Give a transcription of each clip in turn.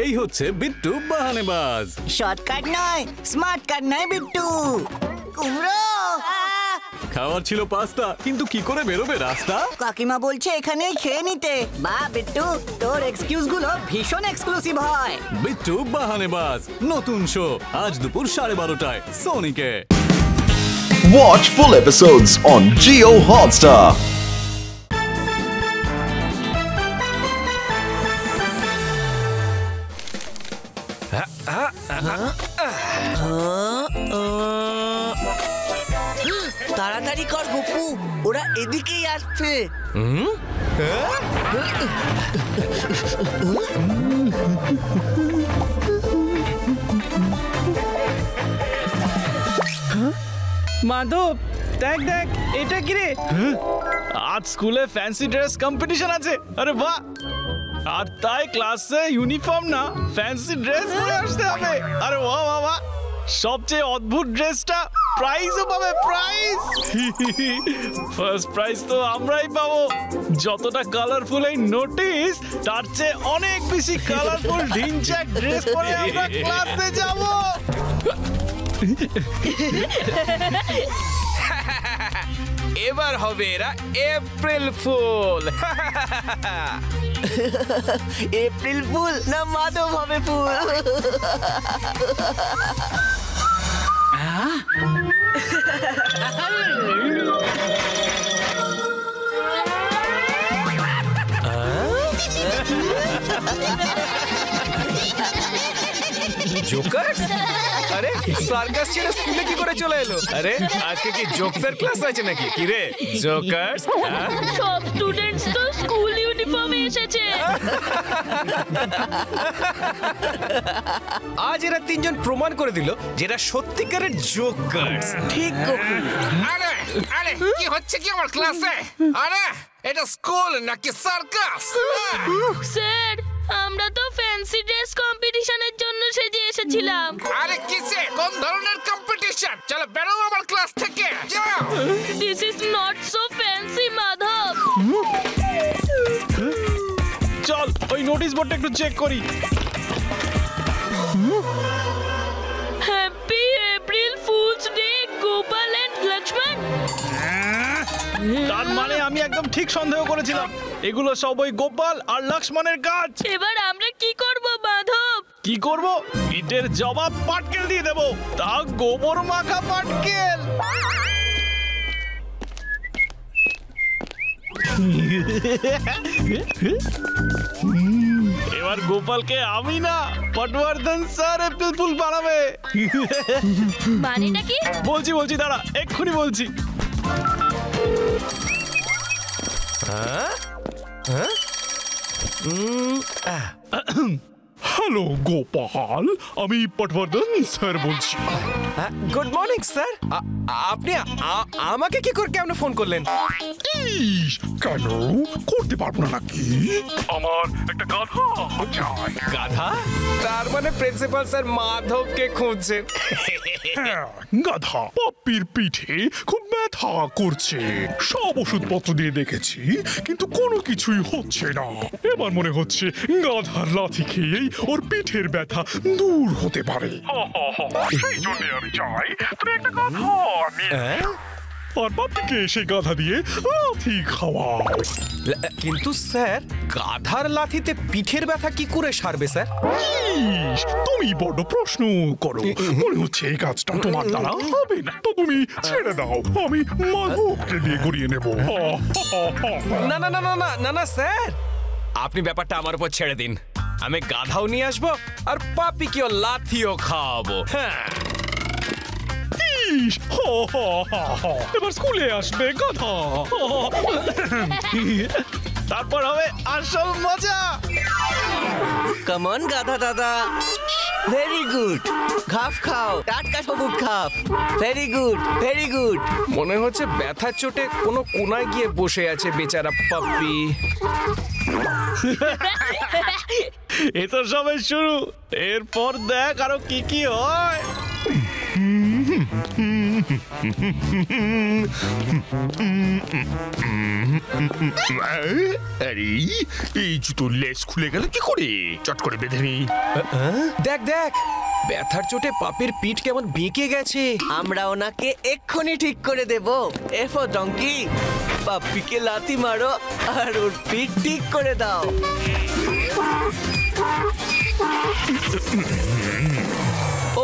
এই হচ্ছে বিট্টু বাহানেবাজ। শর্টকাট নয়, স্মার্ট কাট নয় বিট্টু। কুমড়ো খাওয়ার ছিল পাস্তা, কিন্তু কি করে বেরোবে রাস্তা? কাকিমা বলছে এখানেই খেয়ে নিতে। বা বিট্টু, তোর এক্সকিউজ গুলো ভীষণ এক্সক্লুসিভ হয়। বিট্টু বাহানেবাজ নতুন শো আজ দুপুর 12:30টায় সোনিকে। Watch full episodes on Jio Hotstar. তাড়াতাড়ি কর গপু, ওরা এদিকেই আসছে। মাধব, দেখ দেখ এটা কি রে? আজ স্কুলে ফ্যান্সি ড্রেস কম্পিটিশন আছে। আরে বাহ! আর তাই ক্লাসে ইউনিফর্ম না, ফ্যান্সি ড্রেস পরে আসতে হবে। আরে বাহ বাহ বাহ! সবচেয়ে অদ্ভুত ড্রেসটা প্রাইজও পাবে, প্রাইজ। ফার্স্ট প্রাইজ তো আমরাই পাবো। যতটা কালারফুল এই নোটিশ, তার চেয়ে অনেক বেশি কালারফুল ঢিনচাক ড্রেস পরে আমরা ক্লাসে যাব। এবার হবে এরা এপ্রিল ফুল। এপ্রিল ফুল না মাধব হবে ফুল? জোকার্স? আরে সার্কাস ছেড়ে স্কুলে কি করে চলে এলো? আরে আজকে কি জোকসের ক্লাস আছে নাকি? কি রে জোকার্স? সব স্টুডেন্টস তো স্কুল ইউনিফর্মে এসেছে। আজ এরা তিনজন প্রমাণ করে দিল যেটা সত্যিকারের জোকার্স। ঠিক গপু। আরে আরে কি হচ্ছে কি আমার ক্লাসে? আরে এটা স্কুল নাকি সার্কাস? স্যার, আমরা তো ফ্যান্সি ড্রেস কম্পিটিশনের জন্য সেজে এসেছিলাম। আরে কিসে? কোন ধরনের কম্পিটিশন? চলো বেরো আমার ক্লাস থেকে, যাও। This is not so fancy Madhab. চল ওই নোটিশ বোর্ডটা একটু চেক করি। Happy April fools day Gopal and Lakshman. তার মানে আমি একদম ঠিক সন্দেহ করেছিলাম, এগুলো সব ওই গোপাল আর লক্ষ্মণের কাজ। এবার আমরা কি করব মাধব? কি করব? ইটের জবাব পাটকেল দিয়ে দেব, তা গোবর মাখা পাটকেল। এবার গোপালকে আমি না, পটওয়ার্ধন স্যার এপ্রিল ফুল বানাবে। মানেটা কি? বলছি দাঁড়া, এক্ষুনি বলছি। হ্যালো গোপাল, আমি পটবর্ধন স্যার বলছি। Good morning sir. আপনি আমাকে কি করে কেমন ফোন করলেন? ইস, কেন করতে পারবো না নাকি? আমার একটা গাধা চাই। গাধা? তার মানে প্রিন্সিপাল স্যার মাধবকে খুঁজছেন। হ্যাঁ, গাধা পাপ্পির পিঠে খুব ব্যথা করছে। সব ওষুধপত্র দিয়ে দেখেছি, কিন্তু কোনো কিছুই হচ্ছে না। এবার মনে হচ্ছে গাধার লাথি খেয়েই ওর পিঠের ব্যথা দূর হতে পারে। সেই জন্য আমি চাই তুমি একটা গাধা নিয়ে আর পাপ্পিকে সেই গাধা দিয়ে লাথি খাওয়াও। কিন্তু স্যার, গাধার লাথিতে পিঠের ব্যথা কি করে সারবে স্যার? ইস, তুমি বড় প্রশ্ন করো। মনে হচ্ছে এই কাজটা তোমার দ্বারা হবে না, তো তুমি ছেড়ে দাও, আমি মাধবকে দিয়ে করিয়ে নেব। না না না না না না না স্যার, আপনি ব্যাপারটা আমার উপর ছেড়ে দিন। আমি গাধাও নিয়ে আসবো আর পাপিকেও লাথিও খাওয়াবো। হ্যাঁ, ইস, এবার স্কুলে আসবে গাধা। তারপর হবে আসল মজা। কামন গাধা দাদা, ভেরি গুড। ঘাস খাও, টাটকা সবুজ ঘাস। Very good, very good. মনে হচ্ছে ব্যথার চোটে কোনো কোনায় গিয়ে বসে আছে বেচারা পাপ্পি। এ তো সবে শুরু, এরপর দেখ আরো কি কি হয়। আরে এই জুতোর লেস খুলে গেল কি করে? চট করে বেঁধে নি। দেখ দেখ, ব্যথার চোটে পাপির পিঠ কেমন বেঁকে গেছে। আমরা ওনাকে এক্ষুনি ঠিক করে দেব। এফো ডঙ্কি, পাপ্পিকে লাথি মারো আর ওর পিঠ ঠিক করে দাও।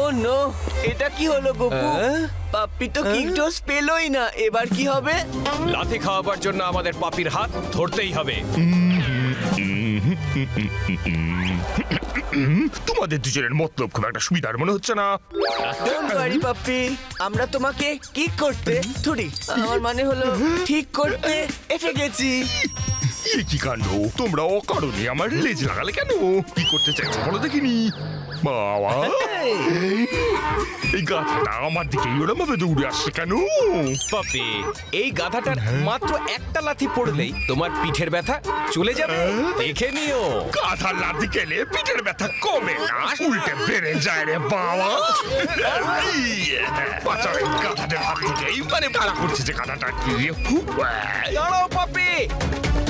ও নো, এটা কি হলো গপু? পাপ্পি তো কিক ডোজ পেলই না, এবার কি হবে? লাথি খাওয়াবার জন্য আমাদের পাপির হাত ধরতেই হবে। তোমাদের দুজনের মতলব খুব একটা সুবিধার মনে হচ্ছে না। ডোন্ট ওয়ারি পাপ্পি, আমরা তোমাকে কিক করতে থুড়ি, আমার মানে হলো ঠিক করতে এসে গেছি। কি কাণ্ড, তোমরা অকারণে আমার লেজ লাগালে কেন? কি করতে চাইছো বলো দেখিনি? বাবা, এই গাধাটা আমার দিকে ওরম ভাবে দৌড়ে আসছে কেন? পাপি, এই গাধাটার মাত্র একটা লাথি পড়লেই তোমার পিঠের ব্যথা চলে যাবে, দেখে নিও। গাধার লাথি খেলে পিঠের ব্যথা কমে না, উল্টে বেড়ে যায় রে বাবা। বাঁচাও এই গাধাটার হাত থেকে, মানে ভাড়া করছে যে গাধাটা কি। দাঁড়াও পাপি,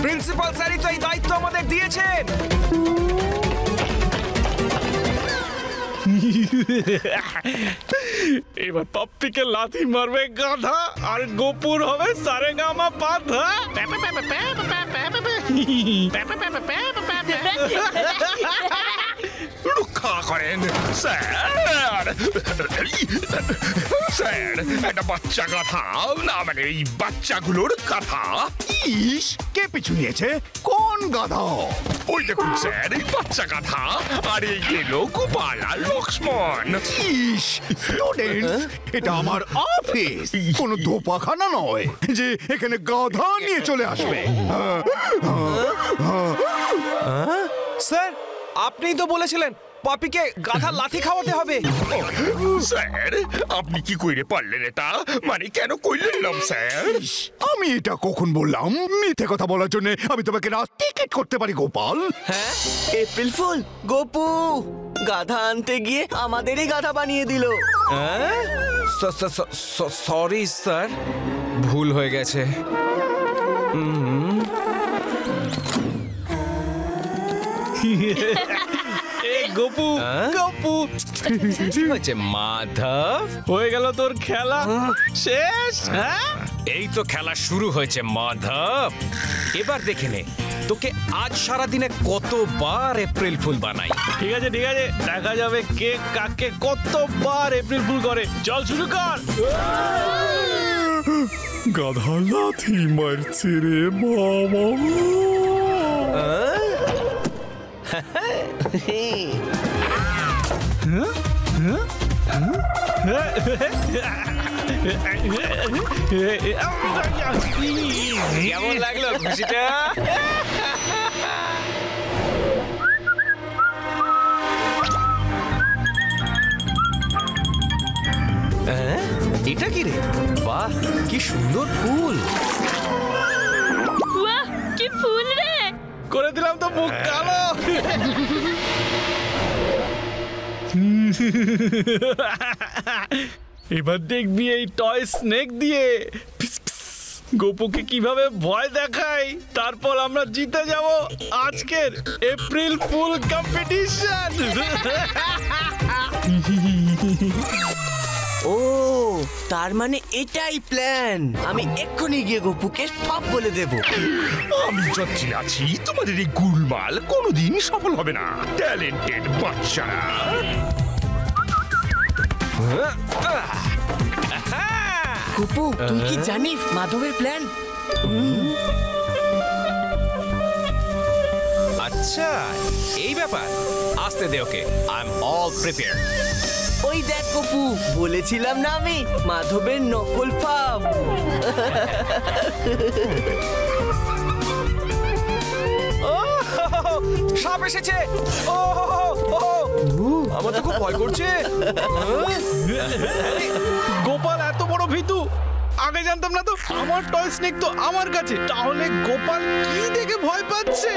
প্রিন্সিপাল স্যারই তো এই দায়িত্ব আমাদের দিয়েছেন। এবার পাপ্পিকে লাথি মারবে গাধা, আর গোপুর হবে সারেগামা পাধা। রক্ষা করেন স্যার। স্যার, একটা বাচ্চা গাধা, না মানে এই বাচ্চাগুলোর গাধা। ইস, কে পিছু নিয়েছে? কোন গাধা? ওই দেখুন স্যার, এই বাচ্চা গাধা, আর এই এলো গোপাল আর লক্ষ্মণ। ইস, স্টুডেন্টস, এটা আমার অফিস, কোনো ধোপাখানা নয় যে এখানে গাধা নিয়ে চলে আসবে। স্যার, আপনিই তো বলেছিলেন পাপিকে গাধা লাথি খাওয়াতে হবে। স্যার, আপনি কি কইরে পারলেন এটা? মানে কেন কইলেন স্যার? আমি এটা কখন বললাম? মিথ্যে কথা বলার জন্য আমি তোমাকে টিকেট করতে পারি গোপাল। হ্যাঁ, এপ্রিল ফুল। গপু গাধা আনতে গিয়ে আমাদেরই গাধা বানিয়ে দিল। সরি স্যার, ভুল হয়ে গেছে। গপু গপু হয়েছে মাধব, হয়ে গেল তোর খেলা শেষ। হ্যাঁ, এই তো খেলা শুরু হয়েছে মাধব। এবার দেখে নে তোকে আজ সারাদিনে কতবার এপ্রিল ফুল বানাই। ঠিক আছে ঠিক আছে, দেখা যাবে কে কাকে কতবার এপ্রিল ফুল করে। চল শুরু কর। গাধা লাথি মারছে রে বাবা। কেমন লাগলো খুশিটা? এটা কি রে? বাহ, কি সুন্দর ফুল। বাহ, কি ফুল রে! করে দিলাম তো মুখ কালো। এবার দেখবি এই টয় স্নেক দিয়ে গোপুকে কিভাবে ভয় দেখাই, তারপর আমরা জিতে যাব আজকের এপ্রিল ফুল কম্পিটিশন। ও, তার মানে এটাই প্ল্যান। আমি এক্ষুনি গিয়ে গপুকে সব বলে দেব। আমি যতই আছি, তোমাদের এই গুলমাল কোনোদিন সফল হবে না, ট্যালেন্টেড বাচ্চারা। গপু, তুই কি জানিস মাধবের প্ল্যান? আচ্ছা, এই ব্যাপার। আসতে দে ওকে, আই এম অল প্রিপেয়ার। ওই দেখ গপু, বলেছিলাম না আমি মাধবের নকল পাপ। সাপ এসেছে। ও, আমার তো খুব ভয় করছে। গোপাল এত বড় ভীতু, আগে জানতাম না তো। আমার টয় স্নেক তো আমার কাছে, তাহলে গোপাল কি দেখে ভয় পাচ্ছে?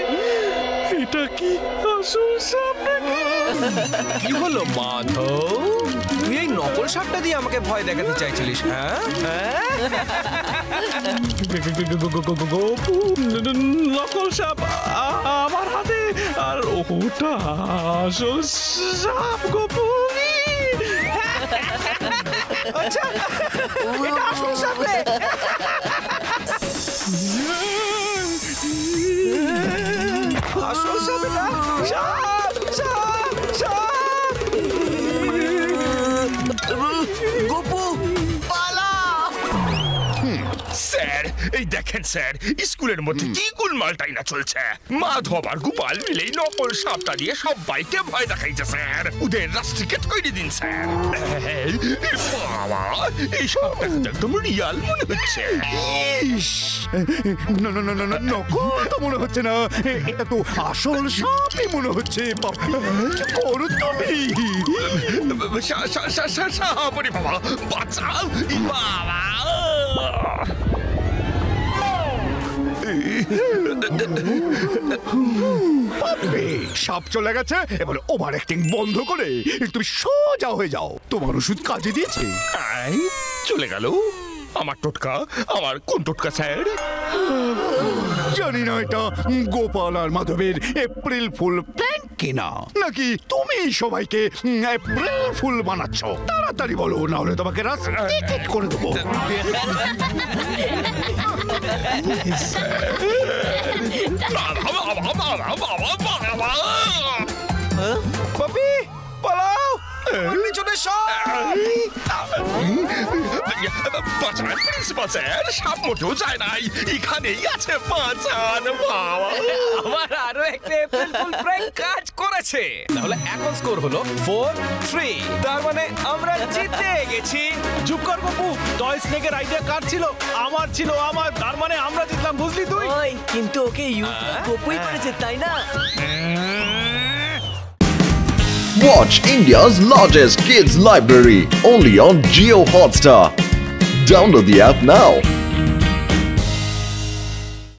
এটা কি আসল সাপ নাকি? কি হলো মাধব, তুই এই নকল সাপটা দিয়ে আমাকে ভয় দেখাতে চাইছিলিস? হ্যাঁ গপু, নকল সাপ আমার হাতে, আর ওটা আসল সাপ গপু। আচ্ছা এটা আসল সাপ রে। আসল সাপ এটা। সাপ সাপ সাপ। গপু পালা। স্যার এই দেখেন স্যার, স্কুলের মধ্যে কি গোলমালটাই না চলছে। মাধব আর গোপাল মিলেই নকল সাপটা দিয়ে সবাইকে ভয় দেখাইছে স্যার। ওদের রাস্ট্রিকে তৈরি দিন স্যার। বাবা, এই সাপটা কিন্তু একদম রিয়াল মনে হচ্ছে। ইস, না না না না না, নকল তো মনে হচ্ছে না, এটা তো আসল সাপই মনে হচ্ছে। পাপ্পি কি করো তুমি? সাপরে বাবা, বাঁচাও বাবা। সাপ চলে গেছে, এবার ওভার অ্যাক্টিং বন্ধ করে তুমি সোজা হয়ে যাও। তোমার ওষুধ কাজে দিয়েছে। চলে গেল আমার টোটকা। আমার কোন টোটকা স্যার? জানি না এটা গোপাল আর মাধবের এপ্রিল ফুল প্ল্যান কিনা, নাকি তুমি সবাইকে এপ্রিল ফুল বানাচ্ছ। তাড়াতাড়ি বলো, না হলে তোমাকে রাস্টিকেট করে দেবো। পপি পালাও, পিছনে প্রিন্সিপাল স্যার, সাপ মোটেও যায় নাই, এখানেই আছে। বাঁচান বাবা। আমার আরো একটা এপ্রিল ফুল প্র্যাঙ্ক কাজ করেছে। তাহলে এখন স্কোর হলো 4-3। তার মানে আমরা জিতে গেছি। চুপ কর গপু, টয় স্নেকের আইডিয়া কার ছিল? আমার ছিল, আমার। তার মানে আমরা জিতলাম, বুঝলি তুই? ওই কিন্তু ওকে গপুই করেছে তাই না? Watch India's largest kids library only on Jio Hotstar. Download the app now.